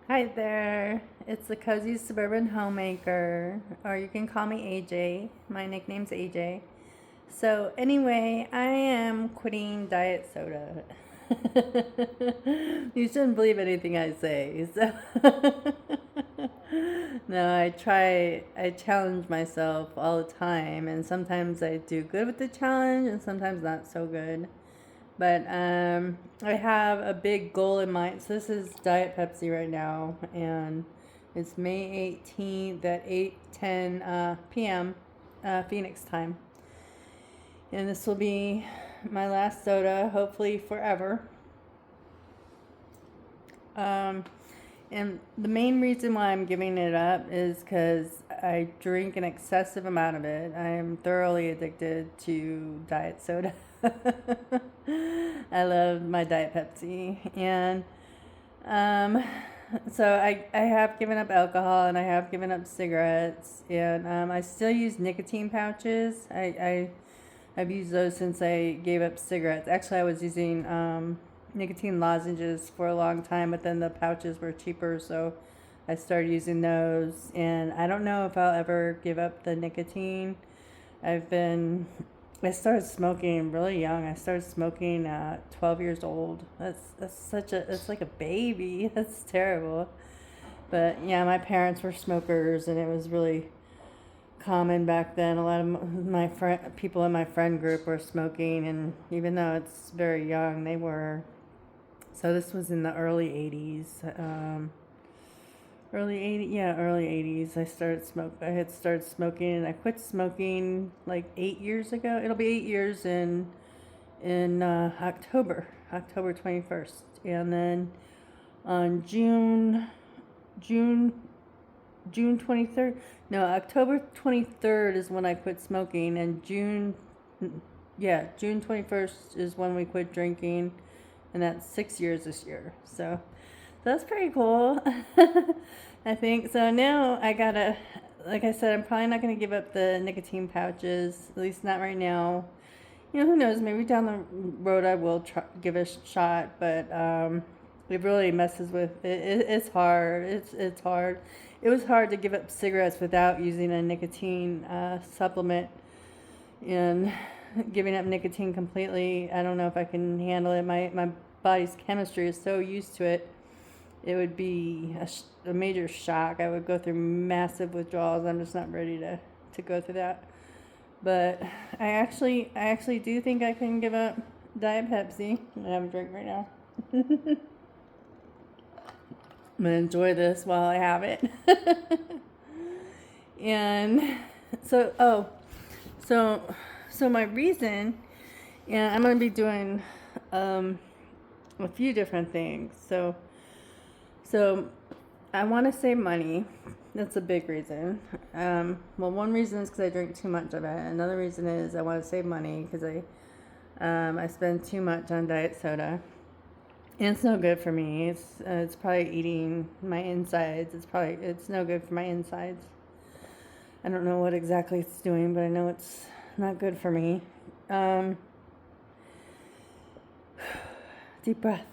Hi there. It's the Cozy Suburban Homemaker, or you can call me AJ. My nickname's AJ. So, anyway, I am quitting diet soda. You shouldn't believe anything I say. So, no, I challenge myself all the time, and sometimes I do good with the challenge, and sometimes not so good. But I have a big goal in mind. So this is Diet Pepsi right now, and it's May 18th at 8:10 p.m. Phoenix time. And this will be my last soda, hopefully forever. Um, and the main reason why I'm giving it up is because I drink an excessive amount of it. I am thoroughly addicted to diet soda. I love my Diet Pepsi. And um, so I have given up alcohol and I have given up cigarettes. And I still use nicotine pouches. I've used those since I gave up cigarettes. Actually, I was using nicotine lozenges for a long time, but then the pouches were cheaper, so I started using those. And I don't know if I'll ever give up the nicotine. I've been, I started smoking really young. I started smoking at 12 years old. That's such a, it's like a baby. That's terrible. But yeah, my parents were smokers, and it was really common back then. A lot of my people in my friend group were smoking, and even though it's very young, they were. So this was in the early 80s. Early 80s. I had started smoking, and I quit smoking like 8 years ago. It'll be 8 years in October 21st, and then on June June 23rd. No, October 23rd is when I quit smoking, and June 21st is when we quit drinking, and that's 6 years this year. So that's pretty cool. I think so. Now I gotta, like I said, I'm probably not gonna give up the nicotine pouches, at least not right now. Who knows? Maybe down the road I will give a shot, but it really messes with it's hard. It's hard. It was hard to give up cigarettes without using a nicotine supplement, and giving up nicotine completely. I don't know if I can handle it. My body's chemistry is so used to it. It would be a major shock. I would go through massive withdrawals. I'm just not ready to go through that. But I actually do think I can give up Diet Pepsi. I have a drink right now. I'm gonna enjoy this while I have it. And so, so, so my reason, yeah, I'm gonna be doing a few different things. So I want to save money. That's a big reason. Well, one reason is because I drink too much of it. Another reason is I want to save money because I spend too much on diet soda. And it's no good for me. It's probably eating my insides. It's no good for my insides. I don't know what exactly it's doing, but I know it's not good for me. Um, Deep breath.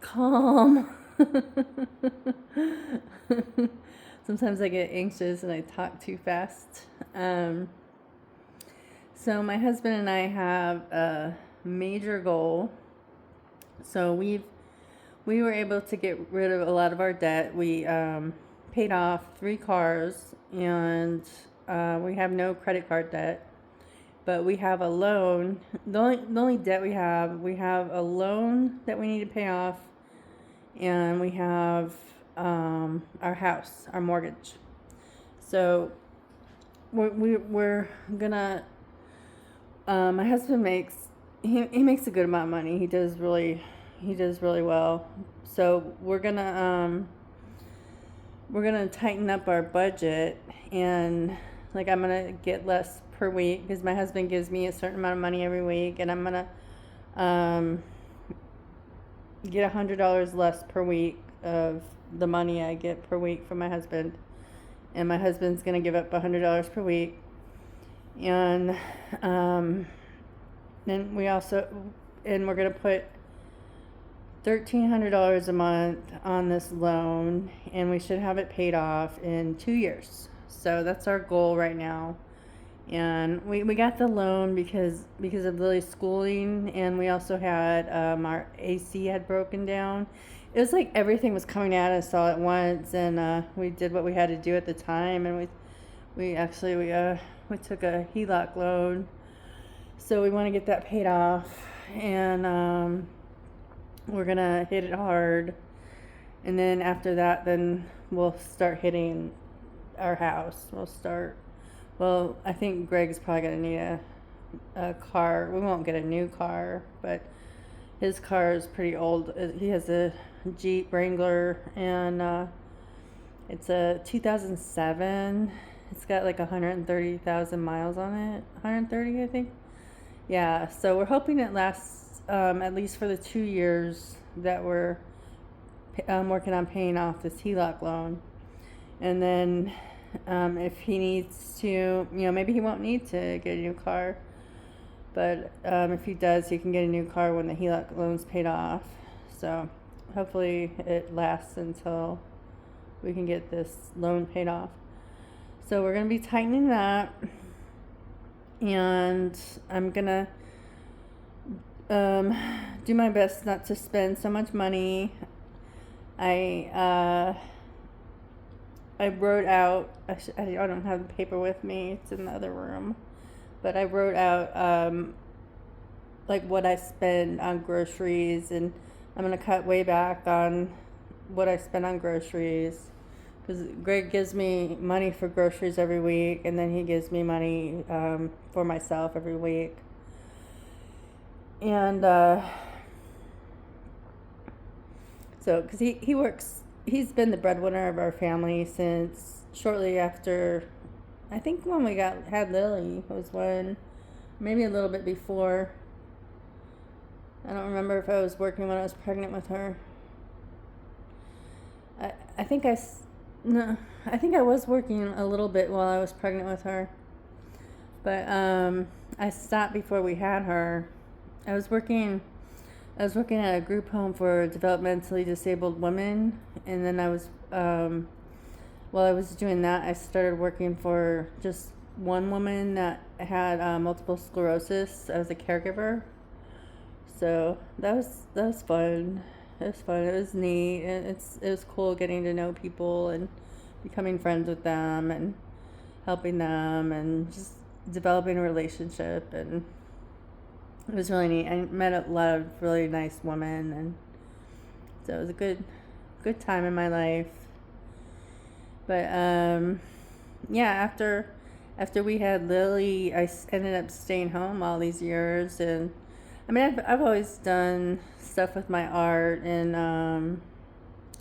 Calm. Sometimes I get anxious and I talk too fast. So my husband and I have a major goal. So we were able to get rid of a lot of our debt. We paid off 3 cars, and we have no credit card debt. But we have a loan. The only debt we have a loan that we need to pay off, and we have our house, our mortgage. So we're gonna. My husband he makes a good amount of money. He does really well. So we're gonna tighten up our budget, and like I'm gonna get less per week because my husband gives me a certain amount of money every week, and I'm gonna um, get $100 less per week of the money I get per week from my husband, and my husband's gonna give up $100 per week, and then we're gonna put $1,300 a month on this loan, and we should have it paid off in 2 years. So that's our goal right now. And we got the loan because of Lily's schooling, and we also had our AC had broken down. It was like everything was coming at us all at once, and we did what we had to do at the time, and we took a HELOC loan, so we want to get that paid off, and we're gonna hit it hard, and then after that, then we'll start hitting our house. Well, I think Greg's probably gonna need a car. We won't get a new car, but his car is pretty old. He has a Jeep Wrangler, and it's a 2007. It's got like 130,000 miles on it. 130, I think. Yeah, so we're hoping it lasts at least for the 2 years that we're working on paying off this HELOC loan. And then if he needs to, maybe he won't need to get a new car. But if he does, he can get a new car when the HELOC loan's paid off. So hopefully it lasts until we can get this loan paid off. So we're going to be tightening that. And I'm going to do my best not to spend so much money. I wrote out, I don't have the paper with me, it's in the other room, but I wrote out like what I spend on groceries, and I'm going to cut way back on what I spend on groceries, because Greg gives me money for groceries every week, and then he gives me money for myself every week. And so, because he works, he's been the breadwinner of our family since shortly after, I think when we had Lily was when, maybe a little bit before. I don't remember if I was working when I was pregnant with her. I think I was working a little bit while I was pregnant with her, but I stopped before we had her. I was working at a group home for developmentally disabled women, and then while I was doing that, I started working for just one woman that had multiple sclerosis. I was a caregiver, so that was fun. It was fun. It was neat, and it was cool getting to know people and becoming friends with them and helping them and just developing a relationship, and it was really neat. I met a lot of really nice women, and so it was a good time in my life. But yeah, after we had Lily, I ended up staying home all these years, and I mean I've always done stuff with my art, and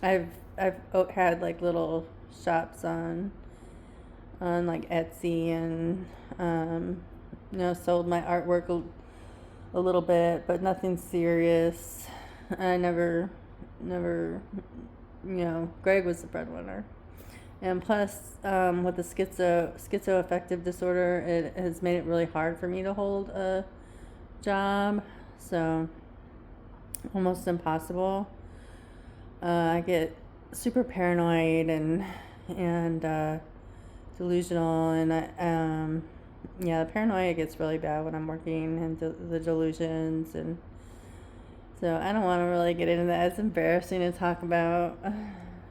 I've had like little shops on like Etsy, and sold my artwork a little bit, but nothing serious. I never, Greg was the breadwinner. And plus, with the schizoaffective disorder, it has made it really hard for me to hold a job. So, almost impossible. I get super paranoid and delusional, and the paranoia gets really bad when I'm working, and the delusions, and so I don't want to really get into that. It's embarrassing to talk about.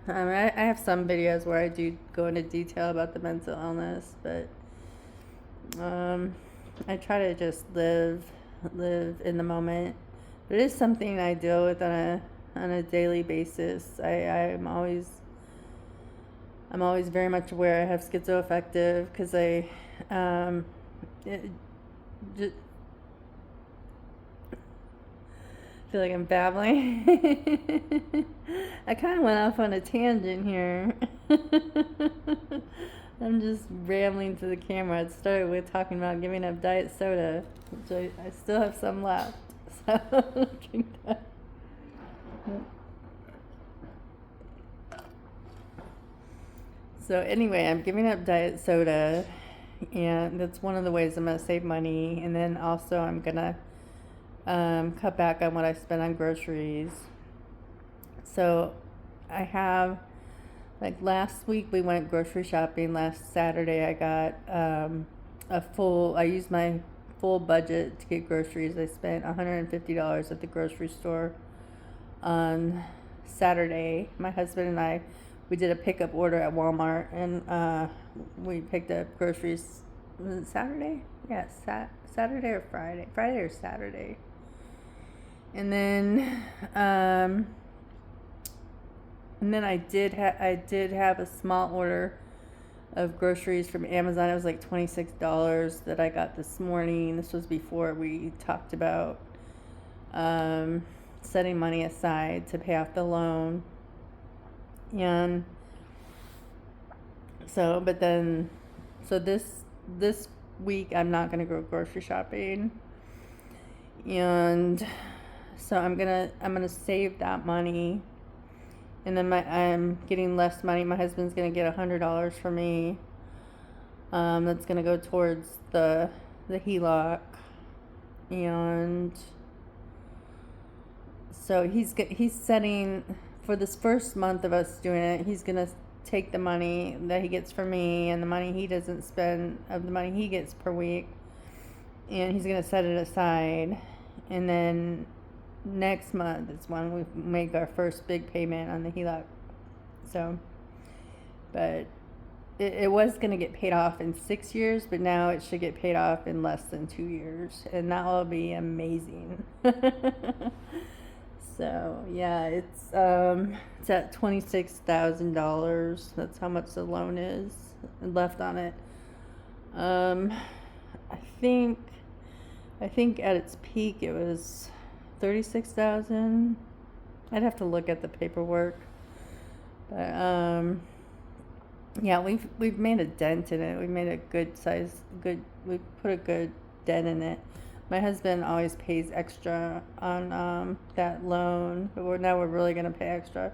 I mean, I have some videos where I do go into detail about the mental illness, but I try to just live in the moment. But it is something I deal with on a daily basis. I'm always very much aware I have schizoaffective, because I feel like I'm babbling. I kind of went off on a tangent here. I'm just rambling to the camera. It started with talking about giving up diet soda, which I still have some left. So drink that. So anyway, I'm giving up diet soda, and that's one of the ways I'm going to save money. And then also I'm going to cut back on what I spend on groceries. So I have, like last week we went grocery shopping. Last Saturday I got I used my full budget to get groceries. I spent $150 at the grocery store on Saturday. My husband and I, we did a pickup order at Walmart, and we picked up groceries. Was it Saturday? Yeah, Saturday or Friday. Friday or Saturday. And then I did have a small order of groceries from Amazon. It was like $26 that I got this morning. This was before we talked about setting money aside to pay off the loan. And so, this week I'm not gonna go grocery shopping, and so I'm gonna save that money, and then I'm getting less money. My husband's gonna get $100 from me. That's gonna go towards the HELOC, and so he's setting for this first month of us doing it. He's gonna take the money that he gets from me and the money he doesn't spend of the money he gets per week, and he's gonna set it aside, and then next month is when we make our first big payment on the HELOC. So, but it was going to get paid off in 6 years, but now it should get paid off in less than 2 years, and that will be amazing. So yeah, it's at $26,000. That's how much the loan is left on it. I think at its peak it was 36,000. I'd have to look at the paperwork, but yeah, we've made a dent in it. We made a we put a good dent in it. My husband always pays extra on that loan, but now we're really gonna pay extra.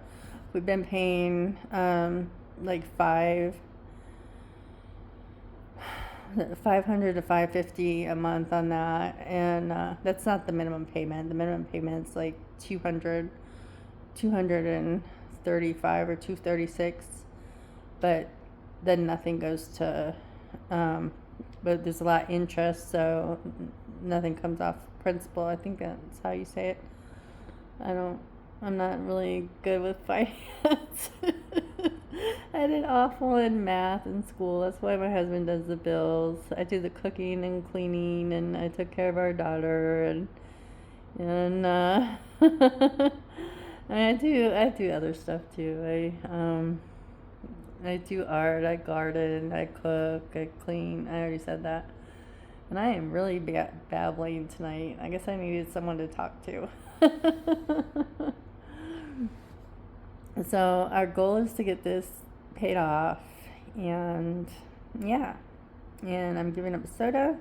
We've been paying like $500 to $550 a month on that, and that's not the minimum payment. The minimum payment's like $235 or $236, but then nothing goes to but there's a lot of interest, so nothing comes off principal. I think that's how you say it. I'm not really good with finance. I did awful in math in school. That's why my husband does the bills. I do the cooking and cleaning, and I took care of our daughter, and I do other stuff too. I do art, I garden, I cook, I clean. I already said that. And I am really babbling tonight. I guess I needed someone to talk to. So our goal is to get this paid off, and yeah, and I'm giving up soda,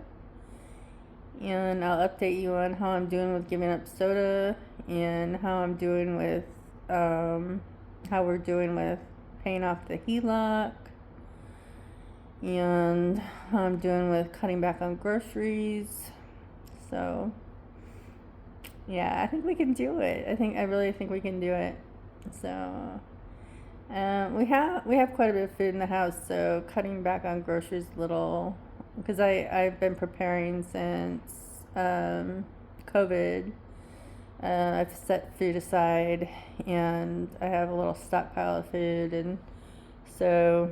and I'll update you on how I'm doing with giving up soda, and how I'm doing with how we're doing with paying off the HELOC, and how I'm doing with cutting back on groceries. So yeah, I think we can do it. I really think we can do it. So we have quite a bit of food in the house, so cutting back on groceries a little, because I've been preparing since COVID. I've set food aside, and I have a little stockpile of food, and so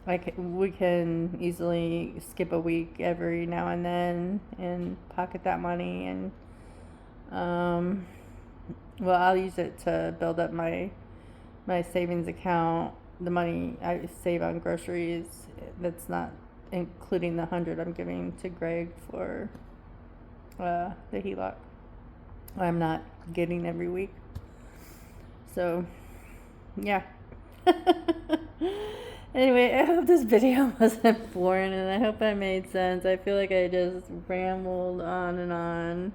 we can easily skip a week every now and then and pocket that money, and well, I'll use it to build up my savings account, the money I save on groceries. That's not including the 100 I'm giving to Greg for the HELOC. I'm not getting every week. So yeah. Anyway, I hope this video wasn't boring, and I hope I made sense. I feel like I just rambled on and on.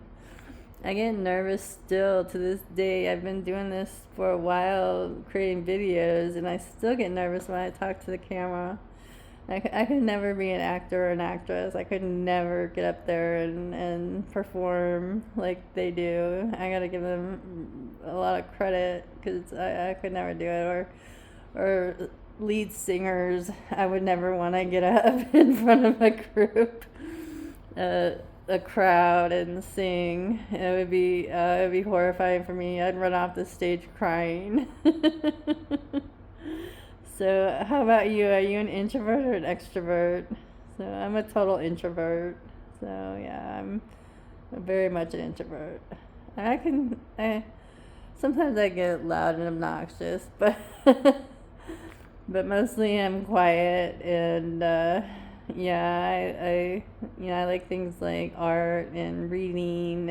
I get nervous still to this day. I've been doing this for a while, creating videos, and I still get nervous when I talk to the camera. I could never be an actor or an actress. I could never get up there and perform like they do. I gotta give them a lot of credit because I could never do it. Or lead singers, I would never want to get up in front of a group, a crowd, and sing. It would be horrifying for me. I'd run off the stage crying. So, how about you? Are you an introvert or an extrovert? So, I'm a total introvert. So, yeah, I'm very much an introvert. I sometimes I get loud and obnoxious, but but mostly I'm quiet and yeah, I like things like art and reading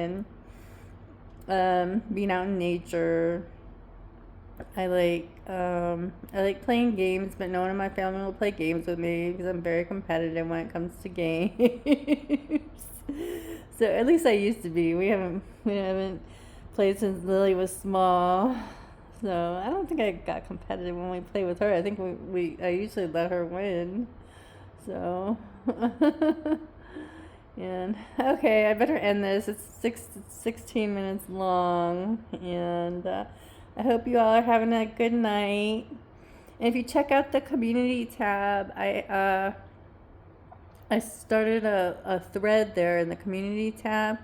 and being out in nature. I like playing games, but no one in my family will play games with me because I'm very competitive when it comes to games. So at least I used to be. We haven't played since Lily was small. So I don't think I got competitive when we played with her. I think I usually let her win. So and okay, I better end this. It's 16 minutes long, and I hope you all are having a good night. And if you check out the community tab, I started a thread there in the community tab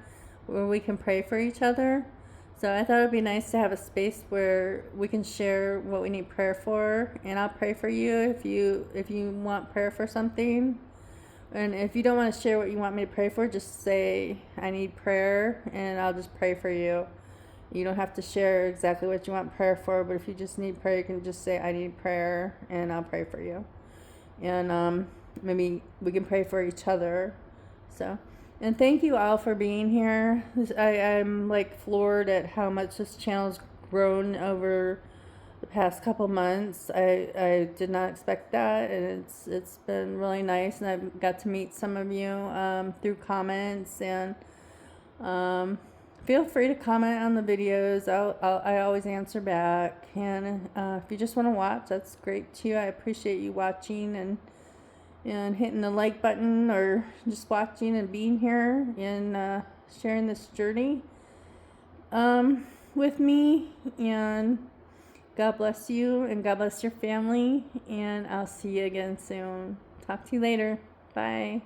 where we can pray for each other. So I thought it would be nice to have a space where we can share what we need prayer for, and I'll pray for you if you want prayer for something. And if you don't want to share what you want me to pray for, just say I need prayer and I'll just pray for you. You don't have to share exactly what you want prayer for, but if you just need prayer, you can just say I need prayer and I'll pray for you. And maybe we can pray for each other. So, and thank you all for being here. I'm like floored at how much this channel's grown over the past couple months. I did not expect that, and it's been really nice, and I've got to meet some of you through comments, and feel free to comment on the videos. I always answer back, and if you just want to watch, that's great too. I appreciate you watching and hitting the like button, or just watching and being here and sharing this journey with me. And God bless you, and God bless your family, and I'll see you again soon. Talk to you later. Bye.